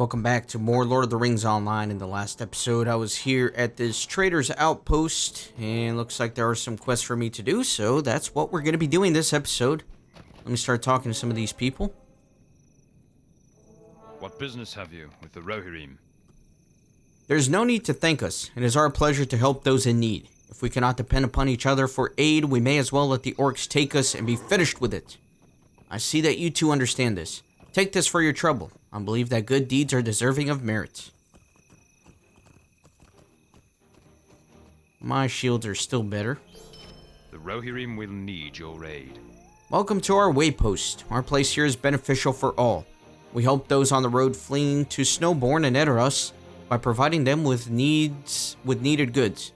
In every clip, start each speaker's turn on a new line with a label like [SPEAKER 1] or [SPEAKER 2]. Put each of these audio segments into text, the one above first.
[SPEAKER 1] Welcome back to more Lord of the Rings Online. In the last episode, I was here at this trader's outpost, and looks like there are some quests for me to do, so that's what we're going to be doing this episode. Let me start talking to some of these people.
[SPEAKER 2] What business have you with the Rohirrim?
[SPEAKER 1] There's no need to thank us. It is our pleasure to help those in need. If we cannot depend upon each other for aid, we may as well let the orcs take us and be finished with it. I see that you two understand this. Take this for your trouble. I believe that good deeds are deserving of merit. My shields are still better.
[SPEAKER 2] The Rohirrim will need your aid.
[SPEAKER 1] Welcome to our waypost. Our place here is beneficial for all. We help those on the road fleeing to Snowborn and Edoras by providing them with needed goods.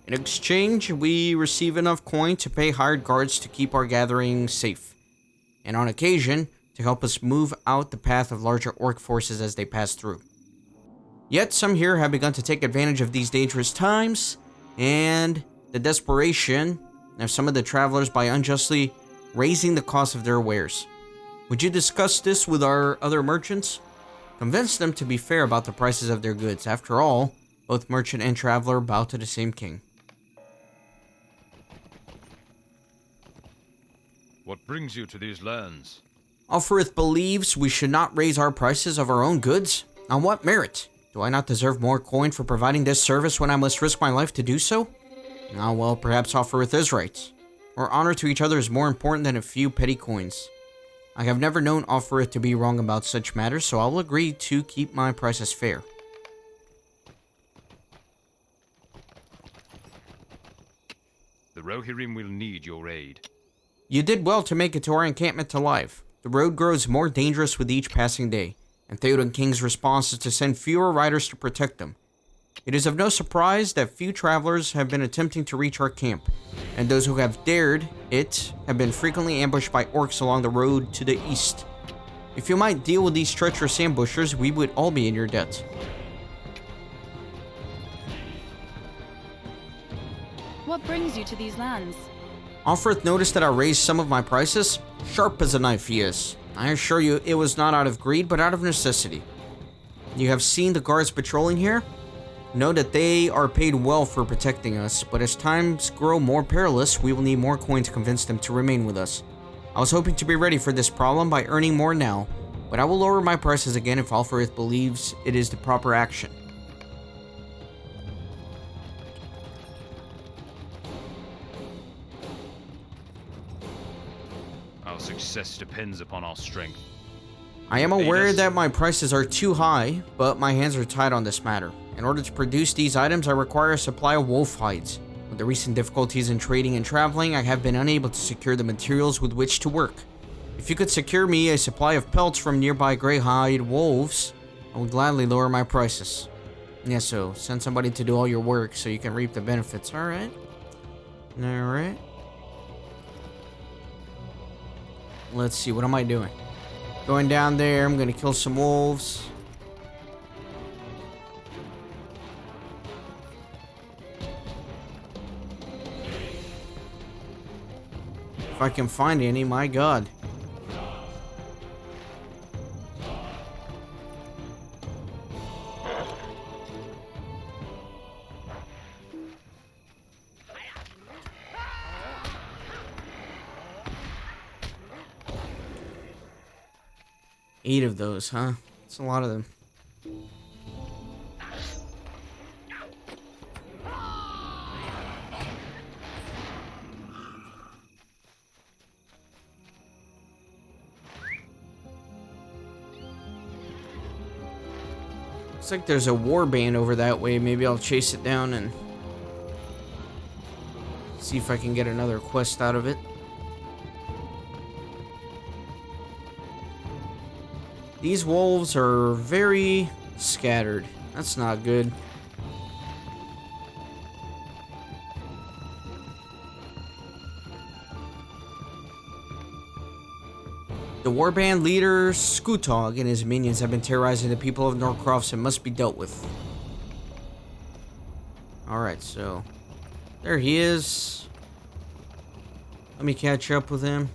[SPEAKER 1] In exchange, we receive enough coin to pay hired guards to keep our gathering safe, and on occasion, to help us move out the path of larger orc forces as they pass through. Yet some here have begun to take advantage of these dangerous times, and the desperation of some of the travelers by unjustly raising the cost of their wares. Would you discuss this with our other merchants? Convince them to be fair about the prices of their goods. After all, both merchant and traveler bow to the same king.
[SPEAKER 2] What brings you to these lands?
[SPEAKER 1] Alfrith believes we should not raise our prices of our own goods. On what merit? Do I not deserve more coin for providing this service when I must risk my life to do so? Ah, well, perhaps Alfrith is right. Our honor to each other is more important than a few petty coins. I have never known Alfrith to be wrong about such matters, so I will agree to keep my prices fair.
[SPEAKER 2] The Rohirrim will need your aid.
[SPEAKER 1] You did well to make it to our encampment alive. The road grows more dangerous with each passing day, and Theoden King's response is to send fewer riders to protect them. It is of no surprise that few travelers have been attempting to reach our camp, and those who have dared it have been frequently ambushed by orcs along the road to the east. If you might deal with these treacherous ambushers, we would all be in your debt.
[SPEAKER 3] What brings you to these lands?
[SPEAKER 1] Alfrith noticed that I raised some of my prices. Sharp as a knife he is. I assure you it was not out of greed, but out of necessity. You have seen the guards patrolling here? Know that they are paid well for protecting us, but as times grow more perilous, we will need more coin to convince them to remain with us. I was hoping to be ready for this problem by earning more now, but I will lower my prices again if Alfrith believes it is the proper action.
[SPEAKER 2] Our success depends upon our strength.
[SPEAKER 1] I am aware that my prices are too high, but my hands are tied on this matter. In order to produce these items, I require a supply of wolf hides. With the recent difficulties in trading and traveling, I have been unable to secure the materials with which to work. If you could secure me a supply of pelts from nearby grey-hide wolves, I would gladly lower my prices. Yeah, so send somebody to do all your work so you can reap the benefits. Alright. Alright. Let's see, what am I doing? Going down there, I'm gonna kill some wolves. If I can find any, my god. Eight of those, huh? That's a lot of them. Looks like there's a warband over that way. Maybe I'll chase it down and see if I can get another quest out of it. These wolves are very scattered. That's not good. The warband leader, Skutog, and his minions have been terrorizing the people of Norcroft and must be dealt with. Alright, so there he is. Let me catch up with him.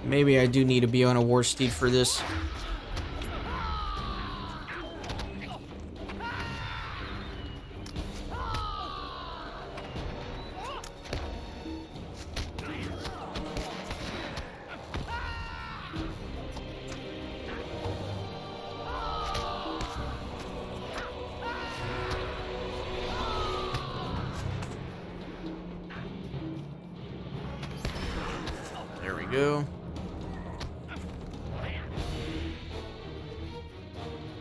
[SPEAKER 1] Maybe I do need to be on a war steed for this. There we go.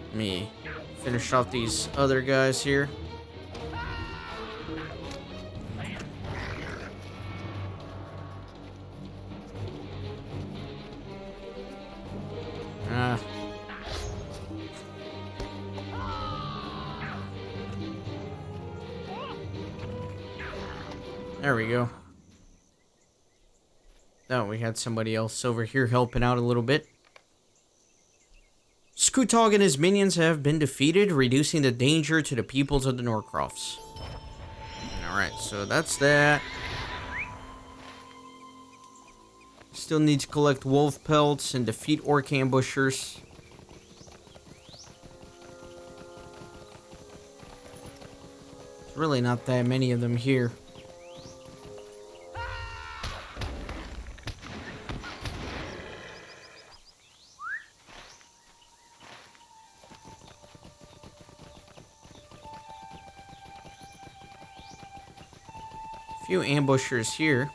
[SPEAKER 1] Let me finish off these other guys here. There we go. Oh, we had somebody else over here helping out a little bit. Skutog and his minions have been defeated, reducing the danger to the peoples of the Norcrofts. Alright, so that's that. Still need to collect wolf pelts and defeat orc ambushers. There's really not that many of them here. Few ambushers here.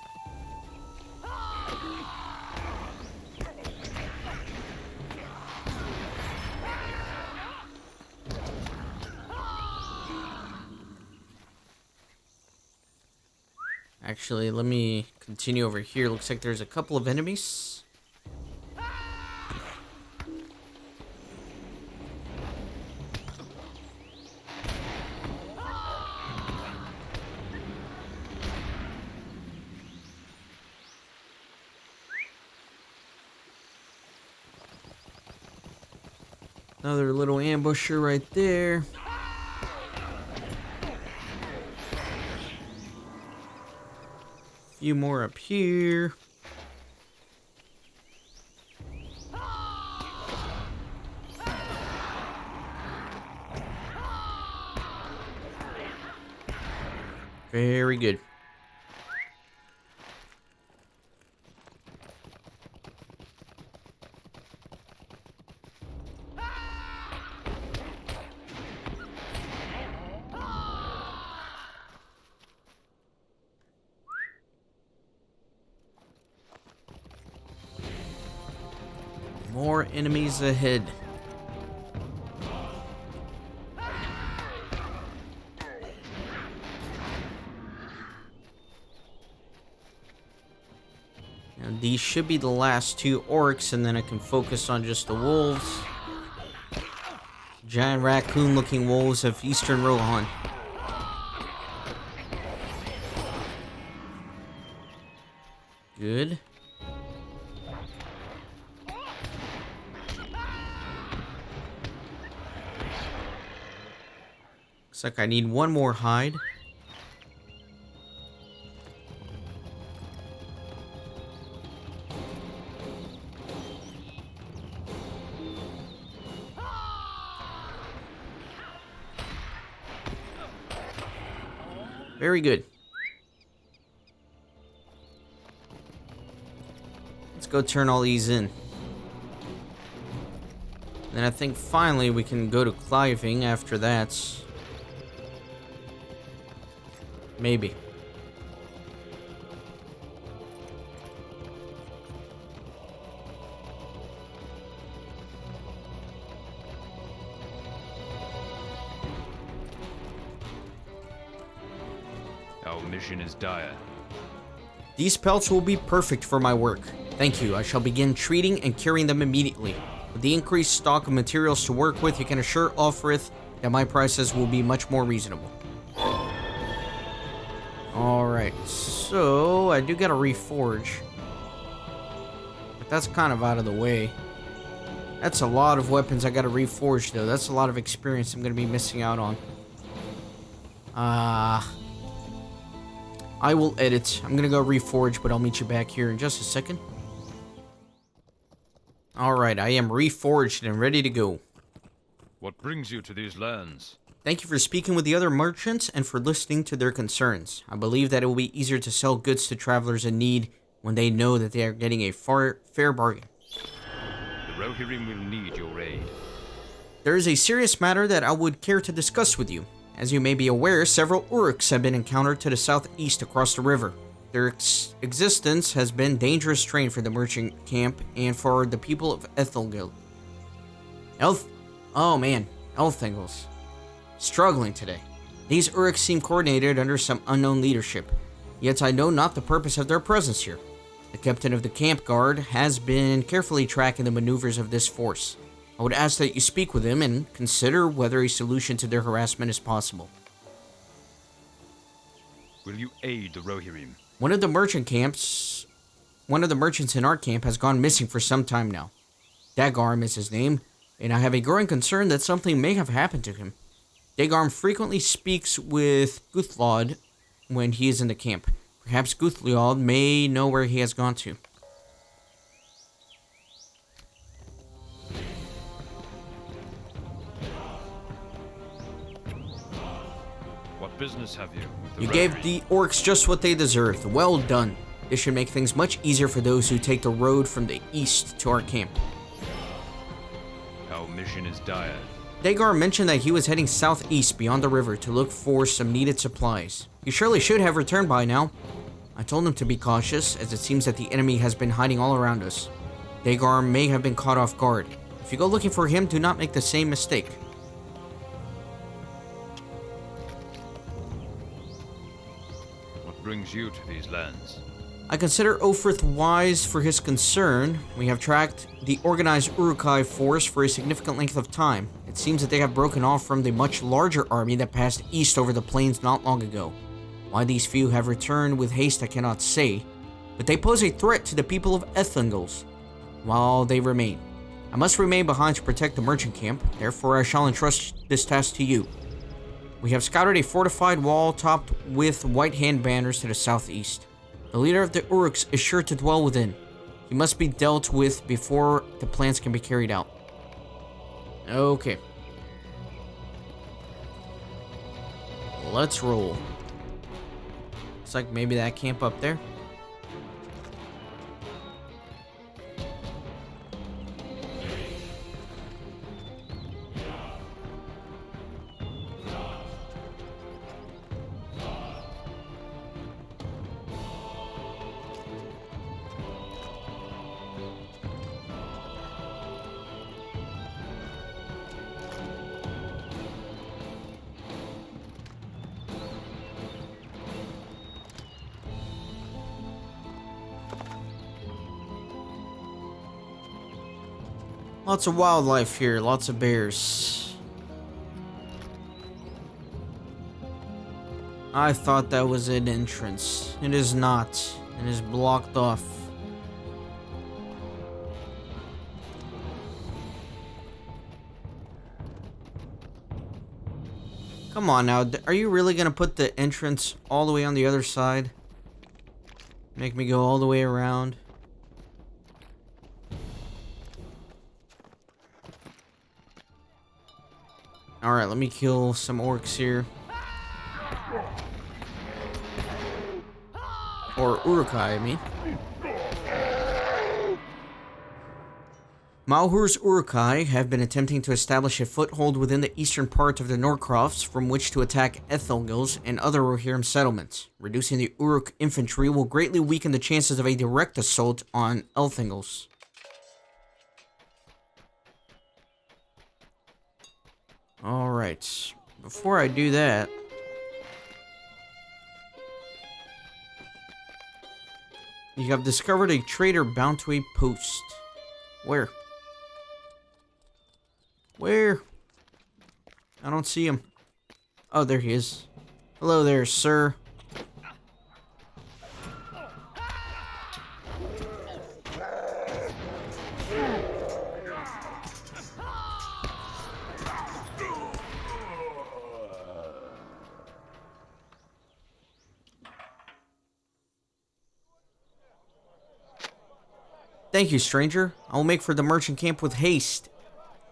[SPEAKER 1] Actually, let me continue over here. Looks like there's a couple of enemies. Another little ambusher right there. Few more up here. Very good. More enemies ahead. Now, these should be the last two orcs, and then I can focus on just the wolves. Giant raccoon-looking wolves of Eastern Rohan. Good. Looks like I need one more hide. Very good. Let's go turn all these in. Then I think finally we can go to cliving after that. Maybe.
[SPEAKER 2] Our mission is dire.
[SPEAKER 1] These pelts will be perfect for my work. Thank you. I shall begin treating and curing them immediately. With the increased stock of materials to work with, you can assure Ulfrith that my prices will be much more reasonable. Alright, so I do gotta reforge. But that's kind of out of the way. That's a lot of weapons I gotta reforge, though. That's a lot of experience I'm gonna be missing out on. I will edit. I'm gonna go reforge, but I'll meet you back here in just a second. Alright, I am reforged and ready to go.
[SPEAKER 2] What brings you to these lands?
[SPEAKER 1] Thank you for speaking with the other merchants and for listening to their concerns. I believe that it will be easier to sell goods to travelers in need when they know that they are getting a fair bargain.
[SPEAKER 2] The Rohirrim will need your aid.
[SPEAKER 1] There is a serious matter that I would care to discuss with you. As you may be aware, several uruks have been encountered to the southeast across the river. Their existence has been dangerous terrain for the merchant camp and for the people of Elthingol. Elthingol's. Struggling today. These uruks seem coordinated under some unknown leadership, yet I know not the purpose of their presence here. The captain of the camp guard has been carefully tracking the maneuvers of this force. I would ask that you speak with him and consider whether a solution to their harassment is possible.
[SPEAKER 2] Will you aid the Rohirrim?
[SPEAKER 1] One of the merchants in our camp has gone missing for some time now. Dagarm is his name, and I have a growing concern that something may have happened to him. Dagarm frequently speaks with Guthlod when he is in the camp. Perhaps Guthlod may know where he has gone to.
[SPEAKER 2] What business have you with the
[SPEAKER 1] You
[SPEAKER 2] Rohirrim?
[SPEAKER 1] gave the orcs just what they deserved. Well done. This should make things much easier for those who take the road from the east to our camp.
[SPEAKER 2] Our mission is dire.
[SPEAKER 1] Dagar mentioned that he was heading southeast beyond the river to look for some needed supplies. He surely should have returned by now. I told him to be cautious, as it seems that the enemy has been hiding all around us. Dagar may have been caught off guard. If you go looking for him, do not make the same mistake.
[SPEAKER 2] What brings you to these lands?
[SPEAKER 1] I consider Ofrith wise for his concern. We have tracked the organized Urukai force for a significant length of time. It seems that they have broken off from the much larger army that passed east over the plains not long ago. Why these few have returned with haste I cannot say, but they pose a threat to the people of Elthingol while they remain. I must remain behind to protect the merchant camp, therefore I shall entrust this task to you. We have scouted a fortified wall topped with white hand banners to the southeast. The leader of the Uruks is sure to dwell within. He must be dealt with before the plans can be carried out. Okay. Let's roll. Looks like maybe that camp up there. Lots of wildlife here, lots of bears. I thought that was an entrance. It is not. It is blocked off. Come on now, are you really gonna put the entrance all the way on the other side? Make me go all the way around? Alright, let me kill some orcs here. Or urukai, I mean. Malhur's urukai have been attempting to establish a foothold within the eastern part of the Norcrofts from which to attack Elthingol and other Rohirrim settlements. Reducing the uruk infantry will greatly weaken the chances of a direct assault on Elthingol. Alright, before I do that, you have discovered a traitor bound to a post. Where? Where? I don't see him. Oh, there he is. Hello there, sir. Thank you, stranger. I will make for the merchant camp with haste.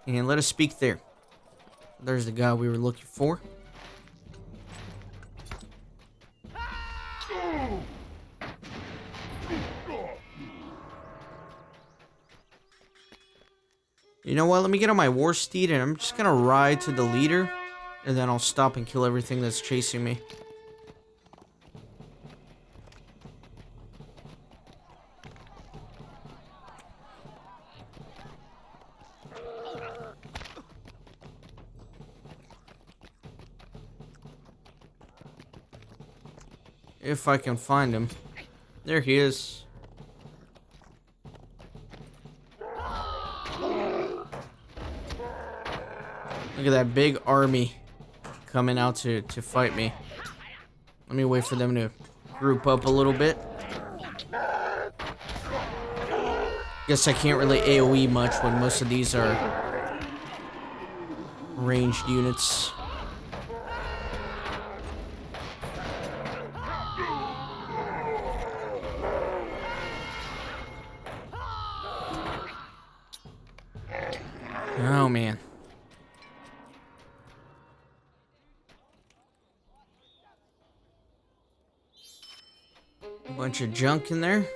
[SPEAKER 1] And let us speak there. There's the guy we were looking for. You know what? Let me get on my war steed and I'm just gonna ride to the leader. And then I'll stop and kill everything that's chasing me. If I can find him. There he is. Look at that big army coming out to fight me. Let me wait for them to group up a little bit. Guess I can't really AoE much when most of these are ranged units. Oh, man. A bunch of junk in there.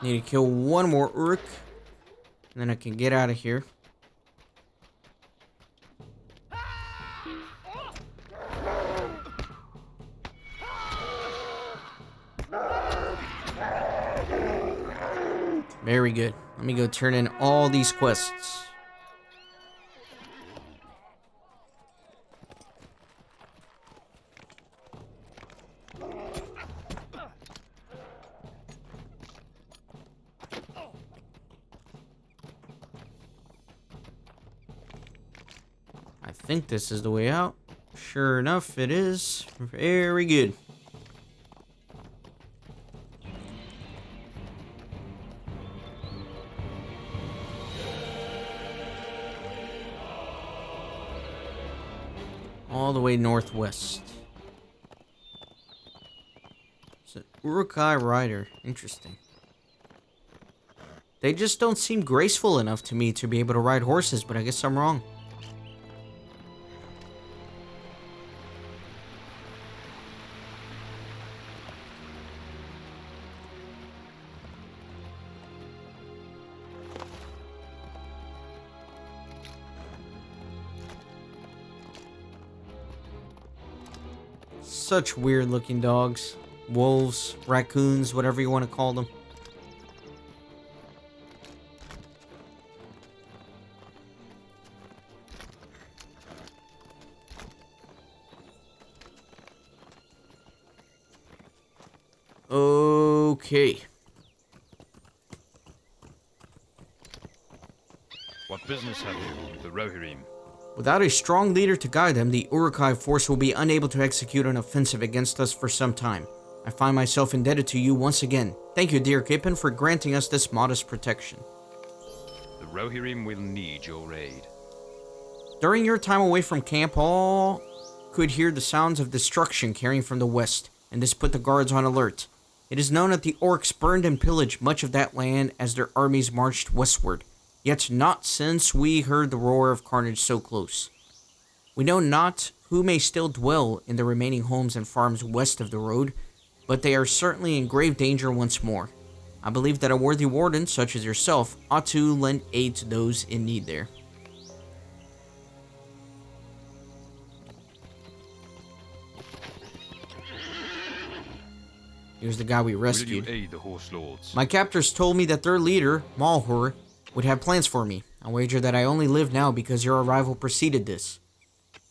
[SPEAKER 1] Need to kill one more uruk, and then I can get out of here. Very good. Let me go turn in all these quests. I think this is the way out. Sure enough, it is. Very good. All the way northwest. It's an Uruk-hai rider. Interesting. They just don't seem graceful enough to me to be able to ride horses, but I guess I'm wrong. Such weird looking dogs. Wolves, raccoons, whatever you want to call them. Okay.
[SPEAKER 2] What business have you with the Rohirrim?
[SPEAKER 1] Without a strong leader to guide them, the Uruk-hai force will be unable to execute an offensive against us for some time. I find myself indebted to you once again. Thank you, dear Kippen, for granting us this modest protection.
[SPEAKER 2] The Rohirrim will need your aid.
[SPEAKER 1] During your time away from camp, all could hear the sounds of destruction carrying from the west, and this put the guards on alert. It is known that the orcs burned and pillaged much of that land as their armies marched westward. Yet not since we heard the roar of carnage so close. We know not who may still dwell in the remaining homes and farms west of the road, but they are certainly in grave danger once more. I believe that a worthy warden, such as yourself, ought to lend aid to those in need there. Here's the guy we rescued.
[SPEAKER 2] Will you aid the horse lords?
[SPEAKER 1] My captors told me that their leader, Malhor, would have plans for me. I wager that I only live now because your arrival preceded this.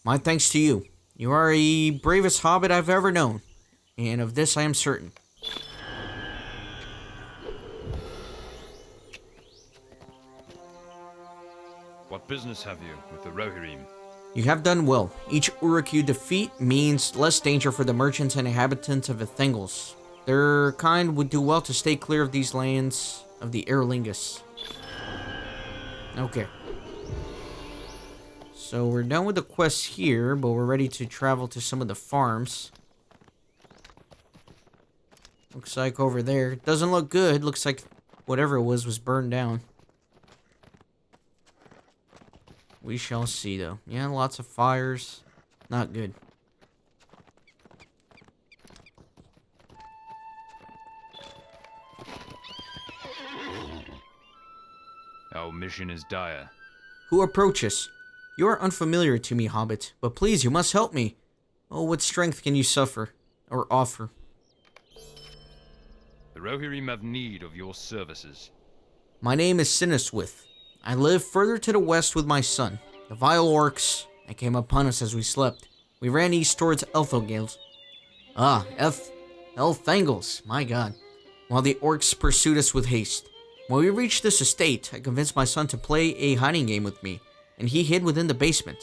[SPEAKER 1] My thanks to you. You are the bravest hobbit I've ever known, and of this I am certain.
[SPEAKER 2] What business have you with the Rohirrim?
[SPEAKER 1] You have done well. Each Uruk you defeat means less danger for the merchants and inhabitants of Ithengels. Their kind would do well to stay clear of these lands of the Erlingus. Okay. So we're done with the quests here, but we're ready to travel to some of the farms. Looks like over there. Doesn't look good. Looks like whatever it was burned down. We shall see, though. Yeah, lots of fires. Not good.
[SPEAKER 2] Our mission is dire.
[SPEAKER 1] Who approaches? You are unfamiliar to me, Hobbit, but please, you must help me. Oh, what strength can you suffer, or offer?
[SPEAKER 2] The Rohirrim have need of your services.
[SPEAKER 1] My name is Siniswith. I live further to the west with my son. The vile orcs, they came upon us as we slept. We ran east towards Elthogales. Elthangles, my god. While the orcs pursued us with haste. When we reached this estate, I convinced my son to play a hiding game with me, and he hid within the basement.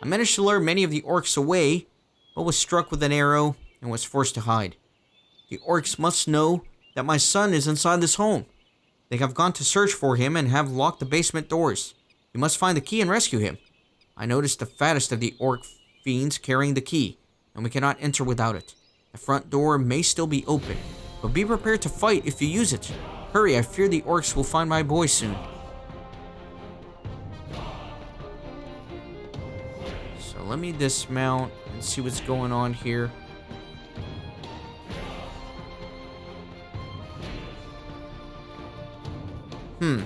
[SPEAKER 1] I managed to lure many of the orcs away, but was struck with an arrow and was forced to hide. The orcs must know that my son is inside this home. They have gone to search for him and have locked the basement doors. You must find the key and rescue him. I noticed the fattest of the orc fiends carrying the key, and we cannot enter without it. The front door may still be open, but be prepared to fight if you use it. Hurry, I fear the orcs will find my boy soon. So let me dismount and see what's going on here. I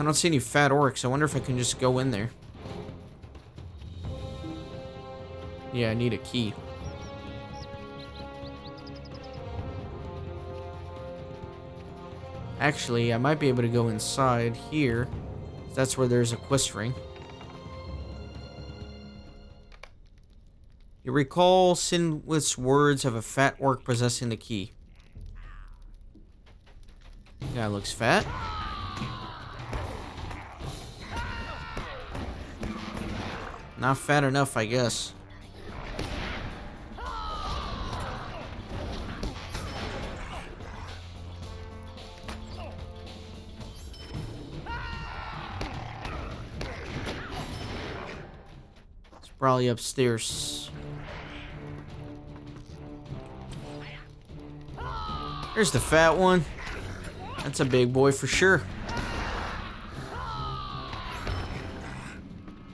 [SPEAKER 1] don't see any fat orcs. I wonder if I can just go in there. Yeah, I need a key. Actually, I might be able to go inside here. That's where there's a quest ring. You recall Sinwith's words of a fat orc possessing the key. Guy looks fat. Not fat enough, I guess. It's probably upstairs. There's the fat one. That's a big boy for sure.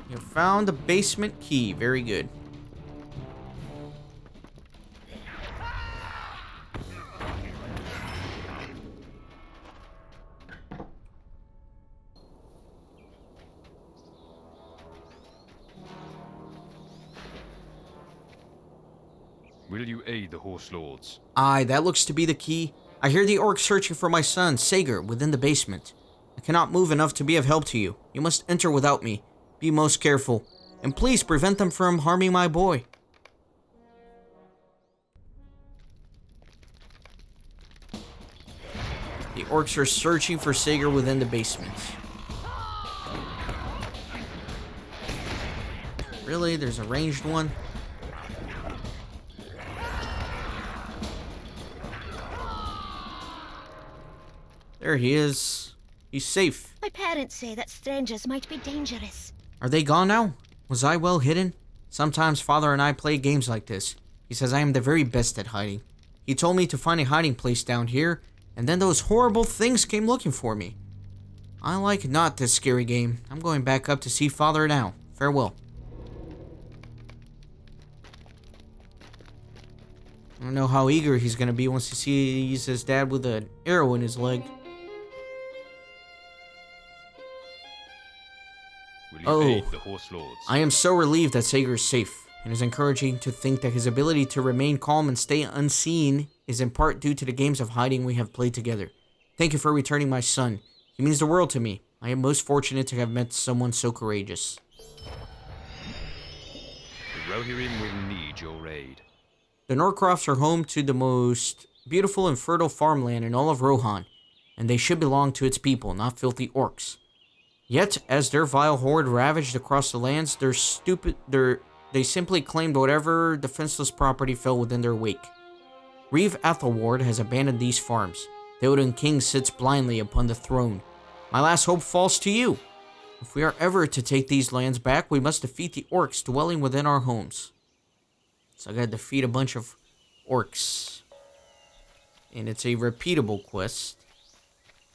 [SPEAKER 1] You found the basement key. Very good.
[SPEAKER 2] Will you aid the horse lords?
[SPEAKER 1] Aye, that looks to be the key. I hear the orcs searching for my son, Sager, within the basement. I cannot move enough to be of help to you. You must enter without me. Be most careful, and please prevent them from harming my boy. The orcs are searching for Sager within the basement. Really? There's a ranged one? There he is. He's safe.
[SPEAKER 4] My parents say that strangers might be dangerous.
[SPEAKER 1] Are they gone now? Was I well hidden? Sometimes Father and I play games like this. He says I am the very best at hiding. He told me to find a hiding place down here, and then those horrible things came looking for me. I like not this scary game. I'm going back up to see Father now. Farewell. I don't know how eager he's gonna be once he sees his dad with an arrow in his leg.
[SPEAKER 2] Will you aid the horse lords?
[SPEAKER 1] I am so relieved that Sager is safe. It is encouraging to think that his ability to remain calm and stay unseen is in part due to the games of hiding we have played together. Thank you for returning my son. He means the world to me. I am most fortunate to have met someone so courageous.
[SPEAKER 2] The Rohirrim will need your aid.
[SPEAKER 1] The Norcrofts are home to the most beautiful and fertile farmland in all of Rohan, and they should belong to its people, not filthy orcs. Yet, as their vile horde ravaged across the lands, they simply claimed whatever defenseless property fell within their wake. Reeve Athelward has abandoned these farms. The Odin King sits blindly upon the throne. My last hope falls to you. If we are ever to take these lands back, we must defeat the orcs dwelling within our homes. So I gotta defeat a bunch of orcs. And it's a repeatable quest.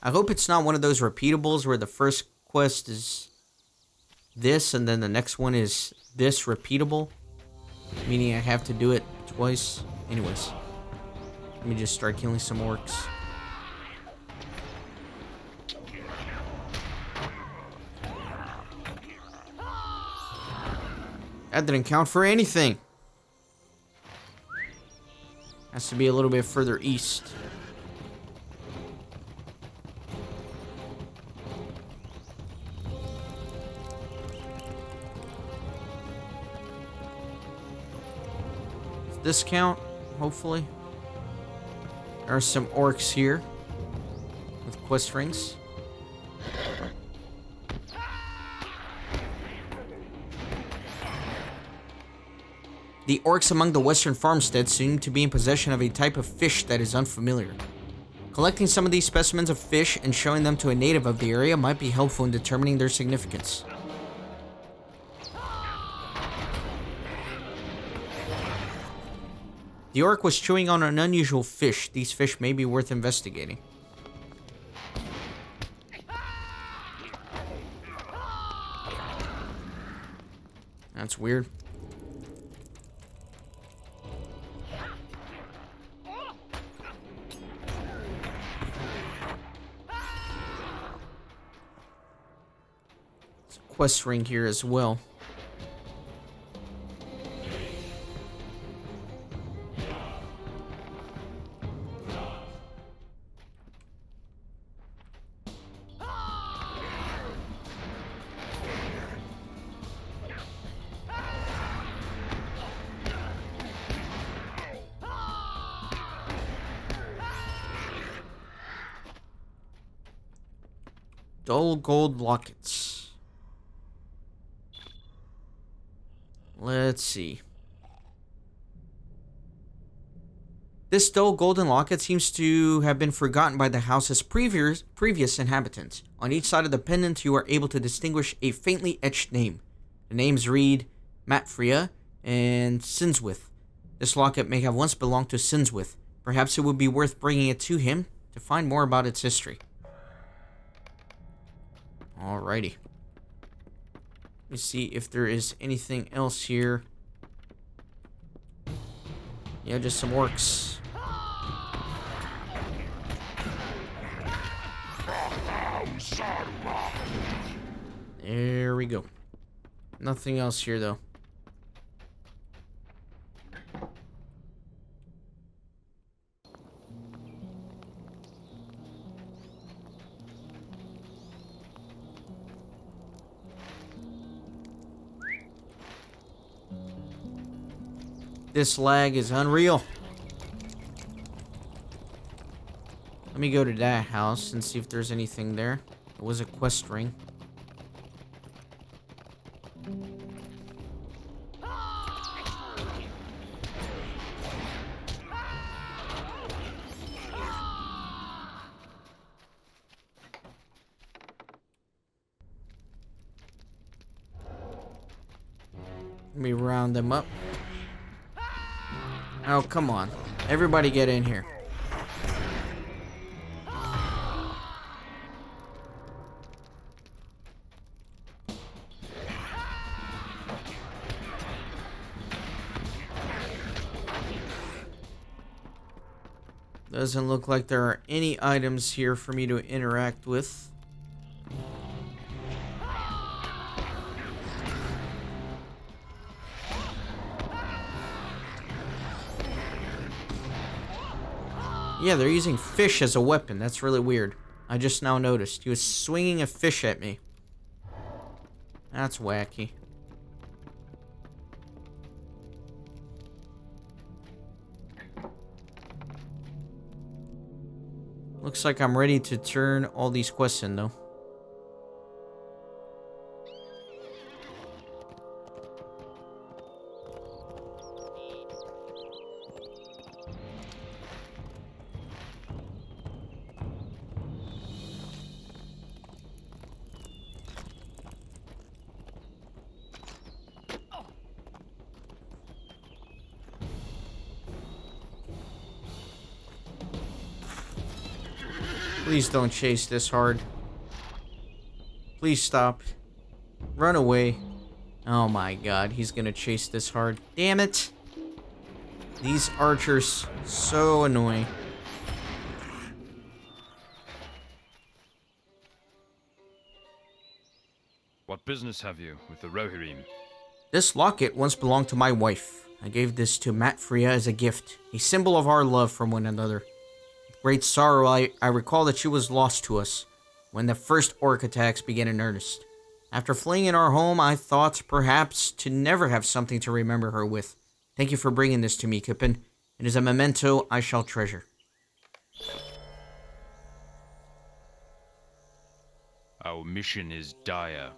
[SPEAKER 1] I hope it's not one of those repeatables where the first quest is this and then the next one is this repeatable. Meaning I have to do it twice. Anyways. Let me just start killing some orcs. That didn't count for anything. Has to be a little bit further east. Does this count? Hopefully. There are some orcs here with quest rings. The orcs among the western farmsteads seem to be in possession of a type of fish that is unfamiliar. Collecting some of these specimens of fish and showing them to a native of the area might be helpful in determining their significance. The orc was chewing on an unusual fish. These fish may be worth investigating. That's weird. There's a quest ring here as well. Dull gold lockets. Let's see. This dull golden locket seems to have been forgotten by the house's previous inhabitants. On each side of the pendant, you are able to distinguish a faintly etched name. The names read Matfria and Sinswith. This locket may have once belonged to Sinswith. Perhaps it would be worth bringing it to him to find more about its history. Alrighty. Let me see if there is anything else here. Yeah, just some orcs. There we go. Nothing else here, though. This lag is unreal. Let me go to that house and see if there's anything there. It was a quest ring. Let me round them up. Oh, come on. Everybody get in here. Doesn't look like there are any items here for me to interact with. Yeah, they're using fish as a weapon. That's really weird. I just now noticed. He was swinging a fish at me. That's wacky. Looks like I'm ready to turn all these quests in, though. Please don't chase this hard. Please stop. Run away. Oh my god, he's gonna chase this hard. Damn it. These archers, so annoying.
[SPEAKER 2] What business have you with the Rohirrim?
[SPEAKER 1] This locket once belonged to my wife. I gave this to Matfria as a gift, a symbol of our love for one another. With great sorrow, I recall that she was lost to us when the first orc attacks began in earnest. After fleeing in our home, I thought perhaps to never have something to remember her with. Thank you for bringing this to me, Kippen. It is a memento I shall treasure.
[SPEAKER 2] Our mission is dire.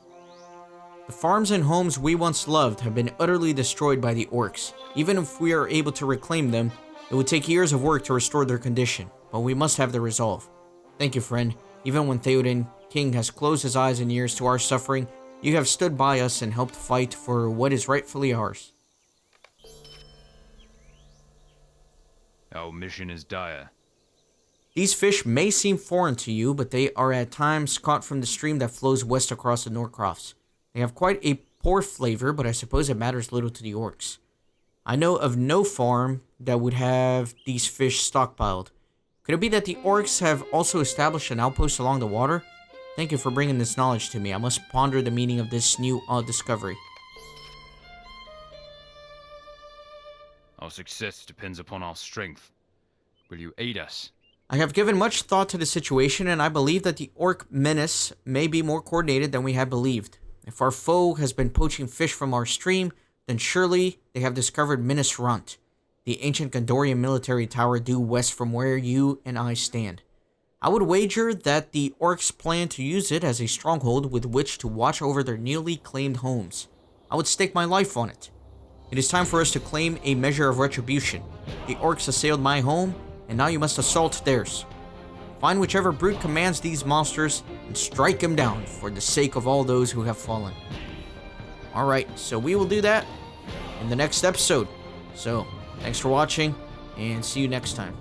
[SPEAKER 1] The farms and homes we once loved have been utterly destroyed by the orcs. Even if we are able to reclaim them, it would take years of work to restore their condition, but we must have the resolve. Thank you, friend. Even when Theoden King has closed his eyes in years to our suffering, you have stood by us and helped fight for what is rightfully ours.
[SPEAKER 2] Our mission is dire.
[SPEAKER 1] These fish may seem foreign to you, but they are at times caught from the stream that flows west across the Norcrofts. They have quite a poor flavor, but I suppose it matters little to the orcs. I know of no farm that would have these fish stockpiled. Could it be that the orcs have also established an outpost along the water? Thank you for bringing this knowledge to me. I must ponder the meaning of this new discovery.
[SPEAKER 2] Our success depends upon our strength. Will you aid us?
[SPEAKER 1] I have given much thought to the situation, and I believe that the orc menace may be more coordinated than we had believed. If our foe has been poaching fish from our stream, then surely they have discovered Minas Runt, the ancient Gondorian military tower due west from where you and I stand. I would wager that the orcs plan to use it as a stronghold with which to watch over their newly claimed homes. I would stake my life on it. It is time for us to claim a measure of retribution. The orcs assailed my home, and now you must assault theirs. Find whichever brute commands these monsters and strike him down for the sake of all those who have fallen. Alright, so we will do that in the next episode. So, thanks for watching, and see you next time.